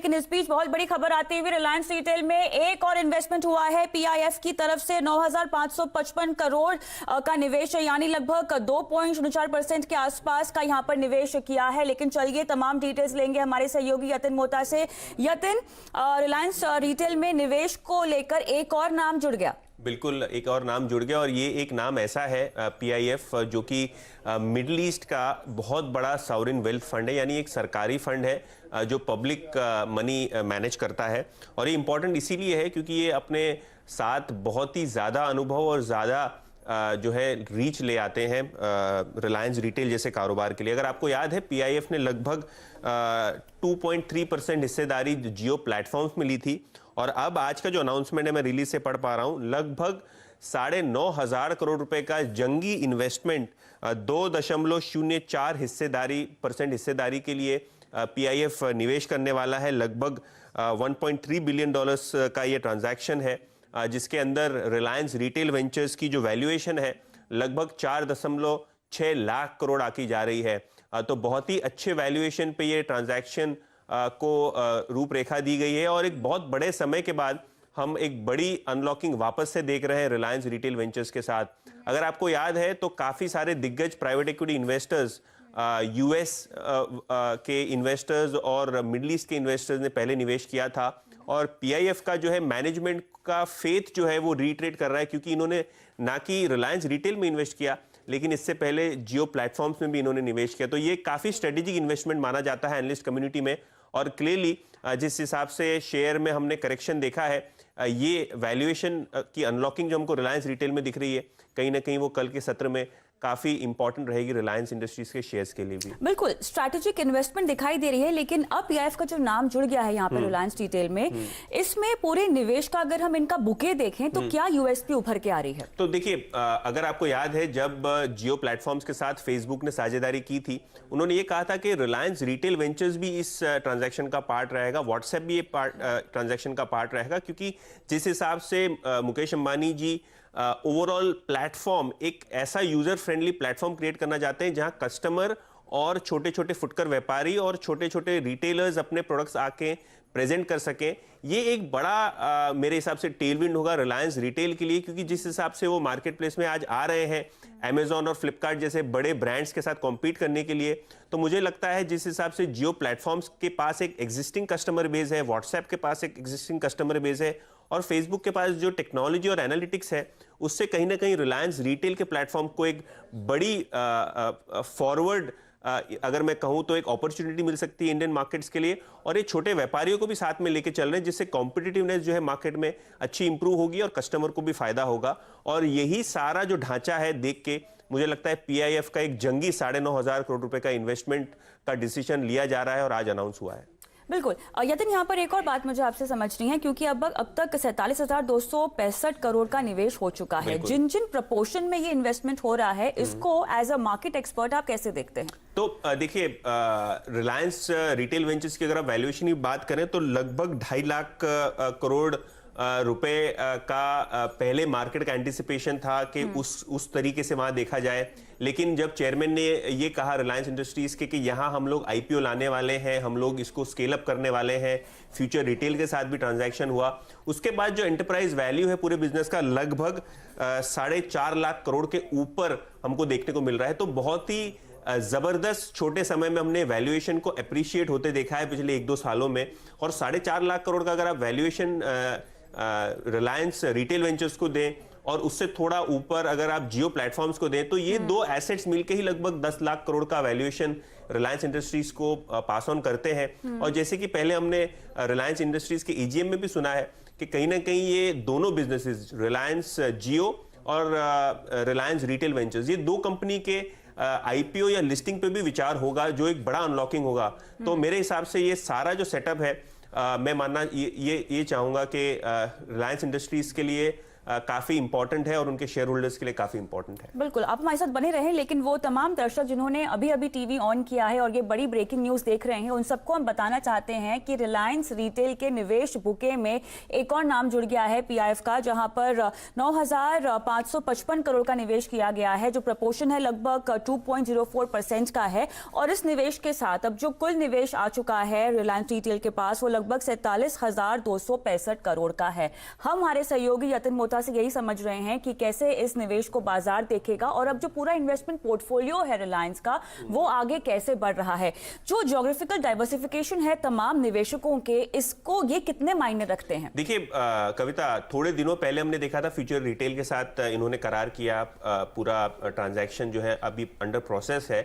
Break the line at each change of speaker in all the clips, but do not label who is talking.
लेकिन इस बीच बहुत बड़ी खबर आती हुई रिलायंस रिटेल में एक और इन्वेस्टमेंट हुआ है पीआईएफ की तरफ से 9,555 करोड़ का निवेश है, यानी लगभग 2.04% के आसपास का यहां पर निवेश किया है। लेकिन चलिए तमाम डिटेल्स लेंगे हमारे सहयोगी यतिन मोहता से। यतिन, रिलायंस रिटेल में निवेश को लेकर एक और नाम जुड़ गया।
बिल्कुल, एक और नाम जुड़ गया और ये एक नाम ऐसा है पीआईएफ जो कि मिडिल ईस्ट का बहुत बड़ा सॉवरेन वेल्थ फंड है, यानी एक सरकारी फंड है जो पब्लिक मनी मैनेज करता है। और ये इम्पोर्टेंट इसीलिए है क्योंकि ये अपने साथ बहुत ही ज़्यादा अनुभव और ज़्यादा जो है रीच ले आते हैं रिलायंस रिटेल जैसे कारोबार के लिए। अगर आपको याद है, पीआईएफ ने लगभग 2.3% हिस्सेदारी जियो प्लेटफॉर्म्स में ली थी और अब आज का जो अनाउंसमेंट है, मैं रिलीज से पढ़ पा रहा हूं, लगभग 9,500 करोड़ रुपए का जंगी इन्वेस्टमेंट 2.04 हिस्सेदारी के लिए पीआईएफ निवेश करने वाला है। लगभग 1.3 बिलियन डॉलर्स का ये ट्रांजैक्शन है जिसके अंदर रिलायंस रिटेल वेंचर्स की जो वैल्यूएशन है लगभग 4.6 लाख करोड़ आकी जा रही है। तो बहुत ही अच्छे वैल्यूएशन पे ये ट्रांजैक्शन को रूपरेखा दी गई है और एक बहुत बड़े समय के बाद हम एक बड़ी अनलॉकिंग वापस से देख रहे हैं रिलायंस रिटेल वेंचर्स के साथ। अगर आपको याद है तो काफी सारे दिग्गज प्राइवेट इक्विटी इन्वेस्टर्स, यूएस के इन्वेस्टर्स और मिडिल ईस्ट के इन्वेस्टर्स ने पहले निवेश किया था और पीआईएफ का जो है मैनेजमेंट का फेथ जो है वो रीट्रेट कर रहा है क्योंकि इन्होंने ना कि रिलायंस रिटेल में इन्वेस्ट किया लेकिन इससे पहले जियो प्लेटफॉर्म्स में भी इन्होंने निवेश किया। तो ये काफी स्ट्रेटेजिक इन्वेस्टमेंट माना जाता है एनालिस्ट कम्युनिटी में और क्लियरली जिस हिसाब से शेयर में हमने करेक्शन देखा है, ये वैल्यूएशन की अनलॉकिंग जो हमको रिलायंस रिटेल में दिख रही है, कहीं ना कहीं वो कल के सत्र में काफी इंपॉर्टेंट रहेगी रिलायंस इंडस्ट्रीज के शेयर्स के लिए भी।
बिल्कुल स्ट्रैटेजिक इन्वेस्टमेंट दिखाई दे रही है, लेकिन अब पीआईएफ का जो नाम जुड़ गया है यहाँ पे रिलायंस रिटेल में, इसमें पूरे निवेश का अगर हम इनका बुके देखें तो क्या यूएसपी उभर के आ रही है?
तो देखिए, अगर आपको याद है जब जियो प्लेटफॉर्म्स के साथ फेसबुक ने साझेदारी की थी, उन्होंने ये कहा था कि रिलायंस रिटेल वेंचर्स भी इस ट्रांजैक्शन का पार्ट रहेगा, व्हाट्सएप भी ये ट्रांजैक्शन का पार्ट रहेगा क्योंकि जिस हिसाब से मुकेश अंबानी जी ओवरऑल प्लेटफॉर्म एक ऐसा यूजर फ्रेंडली प्लेटफॉर्म क्रिएट करना चाहते हैं जहां कस्टमर और छोटे छोटे फुटकर व्यापारी और छोटे छोटे रिटेलर्स अपने प्रोडक्ट्स आके प्रेजेंट कर सकें। ये एक बड़ा मेरे हिसाब से टेलविंड होगा रिलायंस रिटेल के लिए क्योंकि जिस हिसाब से वो मार्केट प्लेस में आज आ रहे हैं अमेजॉन और फ्लिपकार्ट जैसे बड़े ब्रांड्स के साथ कॉम्पीट करने के लिए, तो मुझे लगता है जिस हिसाब से जियो प्लेटफॉर्म्स के पास एक एग्जिस्टिंग कस्टमर बेस है, व्हाट्सएप के पास एक एग्जिस्टिंग कस्टमर बेस है और फेसबुक के पास जो टेक्नोलॉजी और एनालिटिक्स है, उससे कहीं ना कहीं रिलायंस रिटेल के प्लेटफॉर्म को एक बड़ी फॉरवर्ड अगर मैं कहूं तो एक अपॉर्चुनिटी मिल सकती है इंडियन मार्केट्स के लिए और ये छोटे व्यापारियों को भी साथ में लेके चल रहे हैं जिससे कॉम्पिटिटिवनेस जो है मार्केट में अच्छी इंप्रूव होगी और कस्टमर को भी फायदा होगा। और यही सारा जो ढांचा है देख के मुझे लगता है पीआईएफ का एक जंगी 9,500 करोड़ रुपए का इन्वेस्टमेंट का डिसीजन लिया जा रहा है और आज अनाउंस हुआ है।
बिल्कुल यतिन, यहाँ पर एक और बात मुझे आपसे समझनी है क्योंकि अब तक 47,265 करोड़ का निवेश हो चुका है। जिन जिन प्रपोर्शन में ये इन्वेस्टमेंट हो रहा है, इसको एज अ मार्केट एक्सपर्ट आप कैसे देखते हैं?
तो देखिए, रिलायंस रिटेल वेंचर्स की अगर आप वैल्यूएशन की बात करें तो लगभग 2.5 लाख करोड़ रुपए का पहले मार्केट का एंटिसिपेशन था कि उस तरीके से वहां देखा जाए, लेकिन जब चेयरमैन ने ये कहा रिलायंस इंडस्ट्रीज के कि यहाँ हम लोग आईपीओ लाने वाले हैं, हम लोग इसको स्केल अप करने वाले हैं, फ्यूचर रिटेल के साथ भी ट्रांजैक्शन हुआ, उसके बाद जो एंटरप्राइज वैल्यू है पूरे बिजनेस का लगभग 4.5 लाख करोड़ के ऊपर हमको देखने को मिल रहा है। तो बहुत ही जबरदस्त छोटे समय में हमने वैल्यूएशन को अप्रिशिएट होते देखा है पिछले 1-2 सालों में और 4.5 लाख करोड़ का अगर आप वैल्यूएशन रिलायंस रिटेल वेंचर्स को दें और उससे थोड़ा ऊपर अगर आप जियो प्लेटफॉर्म्स को दें तो ये दो एसेट्स मिलके ही लगभग 10 लाख करोड़ का वैल्यूएशन रिलायंस इंडस्ट्रीज को पास ऑन करते हैं। और जैसे कि पहले हमने रिलायंस इंडस्ट्रीज के ईजीएम में भी सुना है कि कहीं ना कहीं ये दोनों बिजनेसेस रिलायंस जियो और रिलायंस रिटेल वेंचर्स, ये दो कंपनी के आईपीओ या लिस्टिंग पे भी विचार होगा जो एक बड़ा अनलॉकिंग होगा। तो मेरे हिसाब से ये सारा जो सेटअप है मैं मानना ये चाहूंगा कि रिलायंस इंडस्ट्रीज के लिए काफी इंपॉर्टेंट है और उनके शेयर होल्डर्स के लिए काफी इंपॉर्टेंट है।
बिल्कुल, आप हमारे साथ बने रहें, लेकिन वो तमाम दर्शक जिन्होंने अभी अभी टीवी ऑन किया है और ये बड़ी ब्रेकिंग न्यूज देख रहे हैं, उन सबको हम बताना चाहते हैं कि रिलायंस रिटेल के निवेश बुके में एक और नाम जुड़ गया है पीआईएफ का, जहां पर 9,555 करोड़ का निवेश किया गया है, जो प्रपोर्शन है लगभग 2.04% का है। और इस निवेश के साथ अब जो कुल निवेश आ चुका है रिलायंस रिटेल के पास, वो लगभग 47,265 करोड़ का है। हम हमारे सहयोगी यतिन मोटा से यही समझ रहे हैं कि कैसे इस निवेश को बाजार देखेगा और अब जो पूरा इन्वेस्टमेंट पोर्टफोलियो है रिलायंस का, वो आगे कैसे बढ़ रहा है। जो ज्योग्राफिकल डाइवर्सिफिकेशन है तमाम निवेशकों के, इसको ये कितने मायने रखते हैं?
देखिए कविता, थोड़े दिनों पहले हमने देखा था फ्यूचर रिटेल के साथ इन्होंने करार किया, पूरा ट्रांजैक्शन जो है अभी अंडर प्रोसेस है।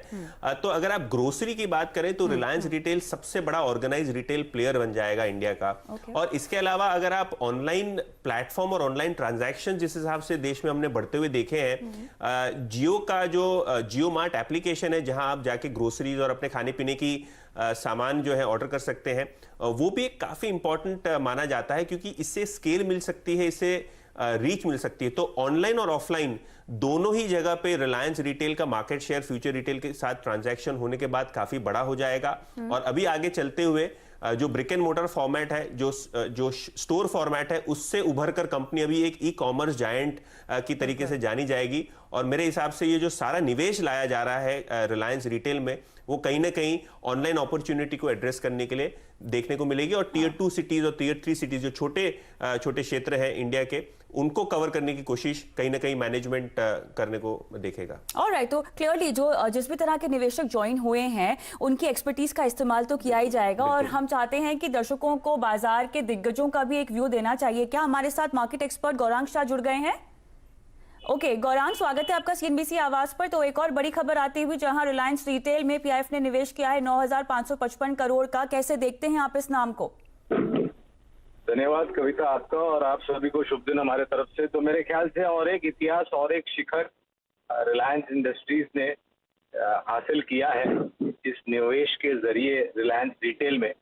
तो अगर आप ग्रोसरी की बात करें तो रिलायंस रिटेल सबसे बड़ा ऑर्गेनाइज रिटेल प्लेयर बन जाएगा इंडिया का। और इसके अलावा अगर आप ऑनलाइन प्लेटफॉर्म और ऑनलाइन ट्रांजैक्शन जिस हिसाब से देश में हमने बढ़ते हुए देखे हैं, जियो का जो जियो मार्ट एप्लीकेशन है जहां आप जाके ग्रोसरीज और अपने खाने पीने की सामान जो है ऑर्डर कर सकते हैं, वो भी एक काफी इंपॉर्टेंट माना जाता है क्योंकि इससे स्केल मिल सकती है, इससे रीच मिल सकती है। तो ऑनलाइन और ऑफलाइन दोनों ही जगह पे रिलायंस रिटेल का मार्केट शेयर फ्यूचर रिटेल के साथ ट्रांजैक्शन होने के बाद काफी बड़ा हो जाएगा। और अभी आगे चलते हुए जो ब्रिक एंड मोटर फॉर्मेट है, जो स्टोर फॉर्मेट है, उससे उभर कर कंपनी अभी एक ई कॉमर्स जायंट की तरीके से जानी जाएगी। और मेरे हिसाब से ये जो सारा निवेश लाया जा रहा है रिलायंस रिटेल में, वो कहीं ना कहीं ऑनलाइन अपॉर्चुनिटी को एड्रेस करने के लिए देखने को मिलेगी। और टीयर 2 सिटीज और टीयर 3 सिटीज जो छोटे क्षेत्र हैं इंडिया के, उनको कवर करने की कोशिश कहीं ना कहीं मैनेजमेंट करने को देखेगा।
ऑलराइट, तो क्लियरली जो जिस भी तरह के निवेशक ज्वाइन हुए हैं, उनकी एक्सपर्टीज का इस्तेमाल तो किया ही जाएगा। और हम चाहते हैं कि दर्शकों को बाजार के दिग्गजों का भी एक व्यू देना चाहिए। क्या हमारे साथ मार्केट एक्सपर्ट गौरांग शाह जुड़ गए हैं? ओके, गौरांग, स्वागत है आपका सीएनबीसी आवाज पर। तो एक और बड़ी खबर आती हुई, जहां रिलायंस रिटेल में पीआईएफ ने निवेश किया है 9,555 करोड़ का। कैसे देखते हैं आप इस नाम को?
धन्यवाद कविता आपका, और आप सभी को शुभ दिन हमारे तरफ से। तो मेरे ख्याल से और एक इतिहास और एक शिखर रिलायंस इंडस्ट्रीज ने हासिल किया है इस निवेश के जरिए रिलायंस रिटेल में।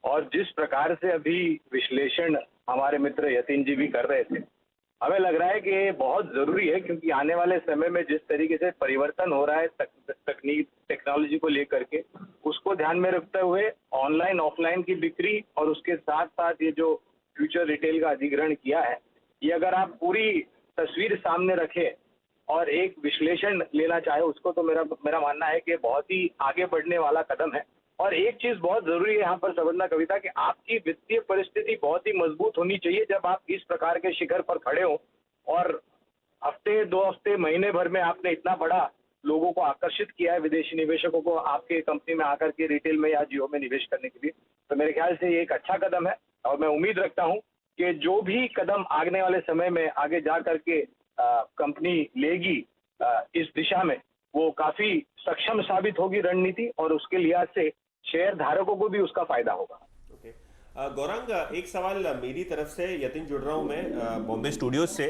और जिस प्रकार से अभी विश्लेषण हमारे मित्र यतिन जी भी कर रहे थे, हमें लग रहा है कि ये बहुत जरूरी है, क्योंकि आने वाले समय में जिस तरीके से परिवर्तन हो रहा है तकनीक टेक्नोलॉजी को लेकर के, उसको ध्यान में रखते हुए ऑनलाइन ऑफलाइन की बिक्री और उसके साथ साथ ये जो फ्यूचर रिटेल का अधिग्रहण किया है, ये अगर आप पूरी तस्वीर सामने रखें और एक विश्लेषण लेना चाहे उसको, तो मेरा मानना है कि बहुत ही आगे बढ़ने वाला कदम है। और एक चीज बहुत जरूरी है यहाँ पर समझना कविता, कि आपकी वित्तीय परिस्थिति बहुत ही मजबूत होनी चाहिए जब आप इस प्रकार के शिखर पर खड़े हो। और हफ्ते 2 हफ्ते महीने भर में आपने इतना बड़ा लोगों को आकर्षित किया है, विदेशी निवेशकों को आपके कंपनी में आकर के रिटेल में या जियो में निवेश करने के लिए। तो मेरे ख्याल से ये एक अच्छा कदम है और मैं उम्मीद रखता हूँ कि जो भी कदम आने वाले समय में आगे जा करके कंपनी लेगी इस दिशा में, वो काफी सक्षम साबित होगी रणनीति, और उसके लिहाज से शेयर धारकों को भी उसका फायदा होगा।
गौरांग, एक सवाल मेरी तरफ से, यतिन जुड़ रहा हूं मैं बॉम्बे स्टूडियोज से।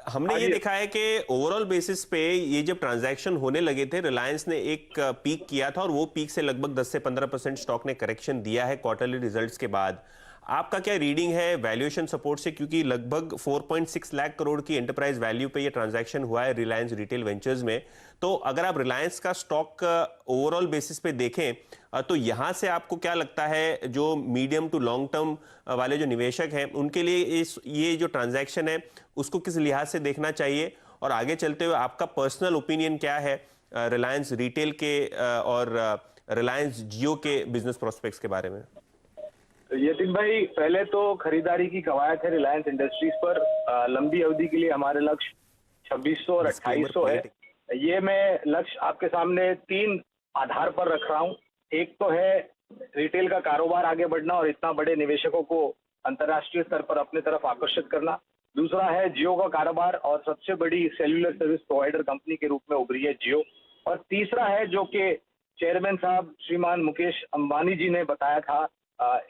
हमने ये देखा है कि ओवरऑल बेसिस पे ये जब ट्रांजैक्शन होने लगे थे, रिलायंस ने एक पीक किया था और वो पीक से लगभग 10 से 15% स्टॉक ने करेक्शन दिया है क्वार्टरली रिजल्ट्स के बाद। आपका क्या रीडिंग है वैल्यूएशन सपोर्ट से, क्योंकि लगभग 4.6 लाख करोड़ की एंटरप्राइज वैल्यू पे ये ट्रांजैक्शन हुआ है रिलायंस रिटेल वेंचर्स में। तो अगर आप रिलायंस का स्टॉक ओवरऑल बेसिस पे देखें तो यहां से आपको क्या लगता है, जो मीडियम टू लॉन्ग टर्म वाले जो निवेशक हैं उनके लिए ये जो ट्रांजैक्शन है उसको किस लिहाज से देखना चाहिए? और आगे चलते हुए आपका पर्सनल ओपिनियन क्या है रिलायंस रिटेल के और रिलायंस जियो के बिजनेस प्रोस्पेक्ट्स के बारे में?
यतिन भाई, पहले तो खरीदारी की कवायद है रिलायंस इंडस्ट्रीज पर। लंबी अवधि के लिए हमारे लक्ष्य 2600 और 2800 है। ये मैं लक्ष्य आपके सामने 3 आधार पर रख रहा हूँ। एक तो है रिटेल का कारोबार आगे बढ़ना और इतना बड़े निवेशकों को अंतर्राष्ट्रीय स्तर पर अपने तरफ आकर्षित करना। दूसरा है जियो का कारोबार और सबसे बड़ी सेल्यूलर सर्विस प्रोवाइडर कंपनी के रूप में उभरी है जियो। और तीसरा है, जो कि चेयरमैन साहब श्रीमान मुकेश अंबानी जी ने बताया था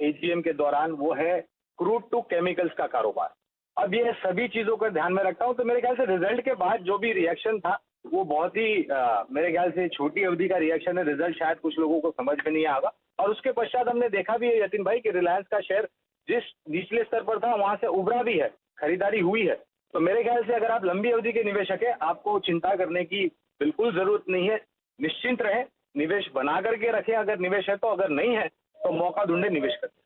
एजीएम के दौरान, वो है क्रूड टू केमिकल्स का कारोबार। अब ये सभी चीजों को ध्यान में रखता हूँ, तो मेरे ख्याल से रिजल्ट के बाद जो भी रिएक्शन था वो बहुत ही मेरे ख्याल से छोटी अवधि का रिएक्शन है। रिजल्ट शायद कुछ लोगों को समझ में नहीं आएगा। और उसके पश्चात हमने देखा भी है यतिन भाई कि रिलायंस का शेयर जिस निचले स्तर पर था वहां से उभरा भी है, खरीदारी हुई है। तो मेरे ख्याल से अगर आप लंबी अवधि के निवेशक है, आपको चिंता करने की बिल्कुल जरूरत नहीं है। निश्चिंत रहे, निवेश बना करके रखें अगर निवेश है तो, अगर नहीं है तो मौका ढूंढे निवेश करें।